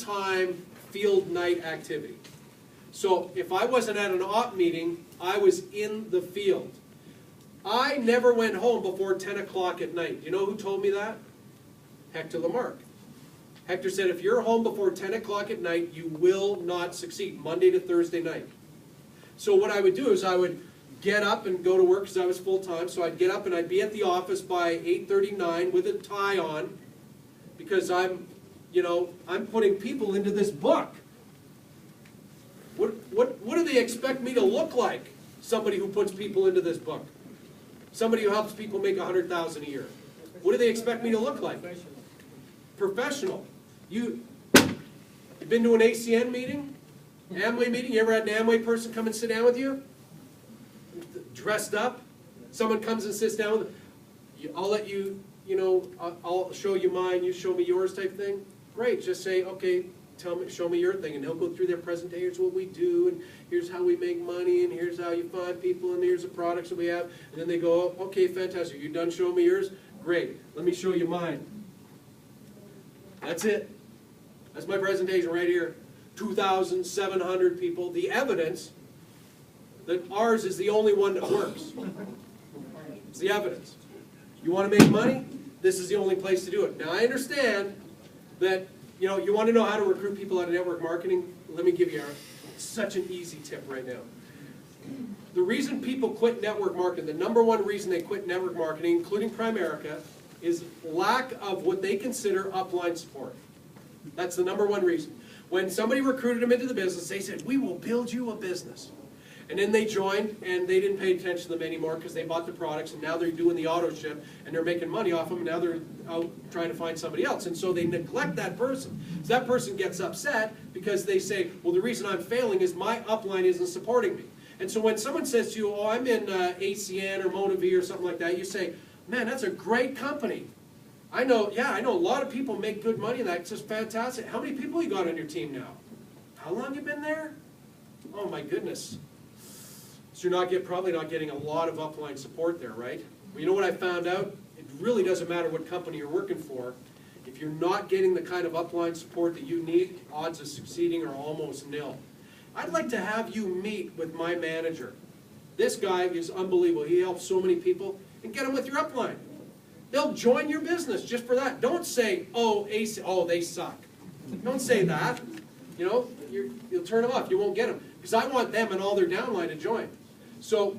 full-time field night activity. So if I wasn't at an op meeting, I was in the field. I never went home before 10 o'clock at night. You know who told me that? Hector Lamarck. Hector said, if you're home before 10 o'clock at night, you will not succeed, Monday to Thursday night. So what I would do is I would get up and go to work because I was full-time. So I'd get up and I'd be at the office by 8:39 with a tie on because I'm putting people into this book. What do they expect me to look like? Somebody who puts people into this book. Somebody who helps people make $100,000 a year. What do they expect me to look like? Professional. You've been to an ACN meeting? Amway meeting? You ever had an Amway person come and sit down with you? Dressed up? Someone comes and sits down with you. I'll let you, I'll show you mine, you show me yours type thing. Great, just say, okay, show me your thing, and they'll go through their presentation. Here's what we do, and here's how we make money, and here's how you find people, and here's the products that we have. And then they go, okay, fantastic, you done showing me yours? Great, let me show you mine. That's it. That's my presentation right here. 2,700 people. The evidence that ours is the only one that works. It's the evidence. You want to make money? This is the only place to do it. Now I understand that you want to know how to recruit people out of network marketing. Let me give you such an easy tip right now. The reason people quit network marketing, the number one reason they quit network marketing, including Primerica, is lack of what they consider upline support. That's the number one reason. When somebody recruited them into the business, they said, we will build you a business. And then they joined, and they didn't pay attention to them anymore because they bought the products, and now they're doing the auto ship, and they're making money off them, and now they're out trying to find somebody else. And so they neglect that person. So that person gets upset because they say, well, the reason I'm failing is my upline isn't supporting me. And so when someone says to you, oh, I'm in ACN or Motivee or something like that, you say, man, that's a great company. I know a lot of people make good money in that. It's just fantastic. How many people you got on your team now? How long you been there? Oh, my goodness. So you're probably not getting a lot of upline support there, right? Well, you know what I found out? It really doesn't matter what company you're working for. If you're not getting the kind of upline support that you need, odds of succeeding are almost nil. I'd like to have you meet with my manager. This guy is unbelievable. He helps so many people. And get them with your upline. They'll join your business just for that. Don't say, oh, they suck. Don't say that. You'll turn them off. You won't get them. Because I want them and all their downline to join. So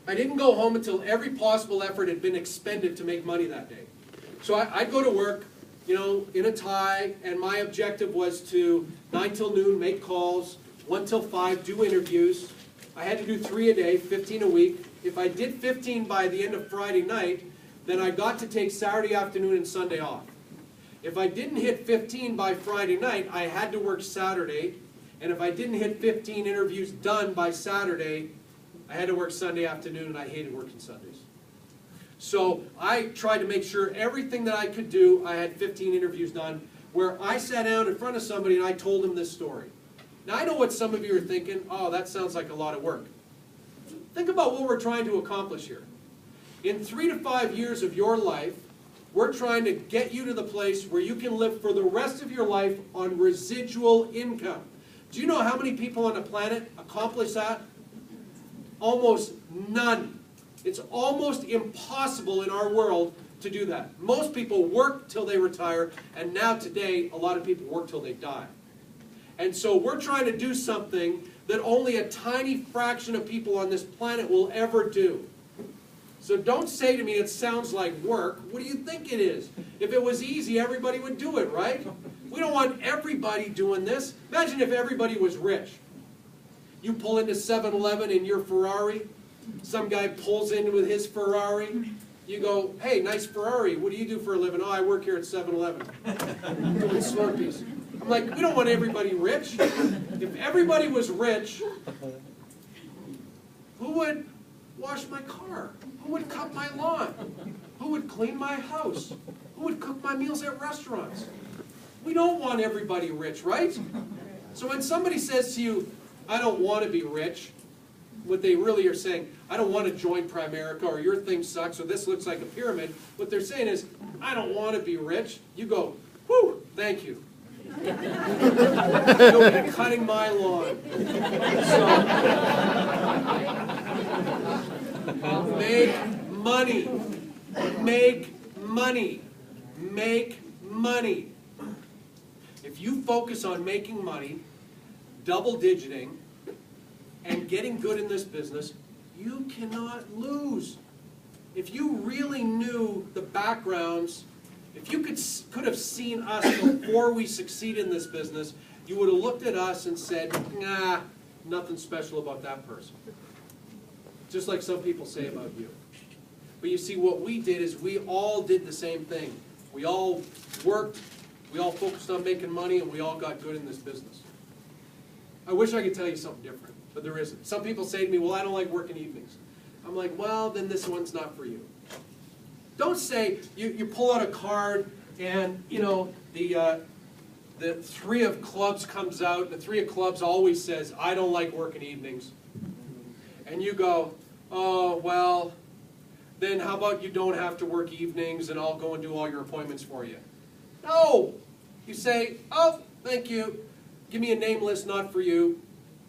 I didn't go home until every possible effort had been expended to make money that day. So I'd go to work, in a tie, and my objective was to 9 till noon, make calls, 1 till 5, do interviews. I had to do 3 a day, 15 a week. If I did 15 by the end of Friday night, then I got to take Saturday afternoon and Sunday off. If I didn't hit 15 by Friday night, I had to work Saturday. And if I didn't hit 15 interviews done by Saturday, I had to work Sunday afternoon, and I hated working Sundays. So I tried to make sure everything that I could do, I had 15 interviews done, where I sat down in front of somebody and I told them this story. Now I know what some of you are thinking, oh, that sounds like a lot of work. Think about what we're trying to accomplish here. In 3 to 5 years of your life, we're trying to get you to the place where you can live for the rest of your life on residual income. Do you know how many people on the planet accomplish that? Almost none. It's almost impossible in our world to do that. Most people work till they retire, and now today, a lot of people work till they die. And so we're trying to do something that only a tiny fraction of people on this planet will ever do. So don't say to me it sounds like work. What do you think it is? If it was easy, everybody would do it, right? We don't want everybody doing this. Imagine if everybody was rich. You pull into 7-Eleven in your Ferrari. Some guy pulls in with his Ferrari. You go, hey, nice Ferrari. What do you do for a living? Oh, I work here at 7-Eleven. Doing Slurpees. I'm like, we don't want everybody rich. If everybody was rich, who would wash my car? Who would cut my lawn? Who would clean my house? Who would cook my meals at restaurants? We don't want everybody rich, right? So when somebody says to you, I don't want to be rich, what they really are saying, I don't want to join Primerica, or your thing sucks, or this looks like a pyramid. What they're saying is, I don't want to be rich. You go, whew, thank you. You'll be cutting my lawn. So, make money. Make money. Make money. If you focus on making money, double digiting, and getting good in this business, you cannot lose. If you really knew the backgrounds, if you could have seen us before we succeed in this business, you would have looked at us and said, nah, nothing special about that person. Just like some people say about you. But you see, what we did is we all did the same thing. We all worked, we all focused on making money, and we all got good in this business. I wish I could tell you something different, but there isn't. Some people say to me, well, I don't like working evenings. I'm like, well, then this one's not for you. Don't say, you pull out a card and, you know, the three of clubs comes out, and the three of clubs always says, I don't like working evenings. And you go, oh, well, then how about you don't have to work evenings and I'll go and do all your appointments for you. No! You say, oh, thank you. Give me a name list, not for you.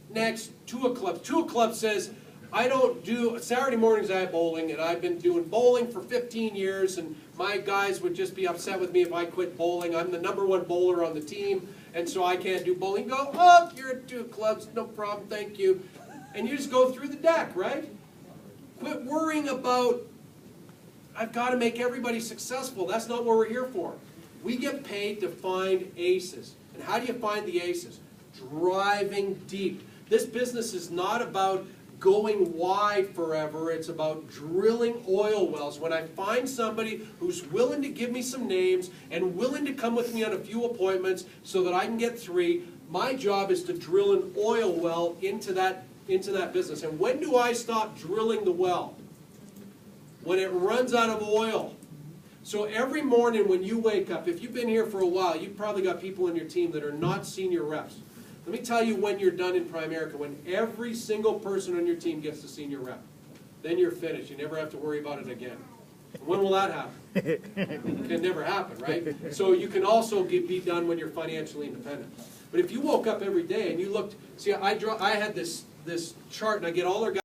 Next, two of clubs. Two of clubs says, I don't do, Saturday mornings I have bowling, and I've been doing bowling for 15 years, and my guys would just be upset with me if I quit bowling. I'm the #1 bowler on the team, and so I can't do bowling. Go, oh, you're at 2 clubs, no problem, thank you. And you just go through the deck, right? Quit worrying about, I've got to make everybody successful. That's not what we're here for. We get paid to find aces. And how do you find the aces? Driving deep. This business is not about going wide forever. It's about drilling oil wells. When I find somebody who's willing to give me some names and willing to come with me on a few appointments so that I can get 3, my job is to drill an oil well into that business. And when do I stop drilling the well? When it runs out of oil. So every morning when you wake up, if you've been here for a while, you've probably got people in your team that are not senior reps. Let me tell you when you're done in Primerica, when every single person on your team gets to senior rep. Then you're finished. You never have to worry about it again. When will that happen? It can never happen, right? So you can also be done when you're financially independent. But if you woke up every day and you looked, see, I had this chart, and I get all our guys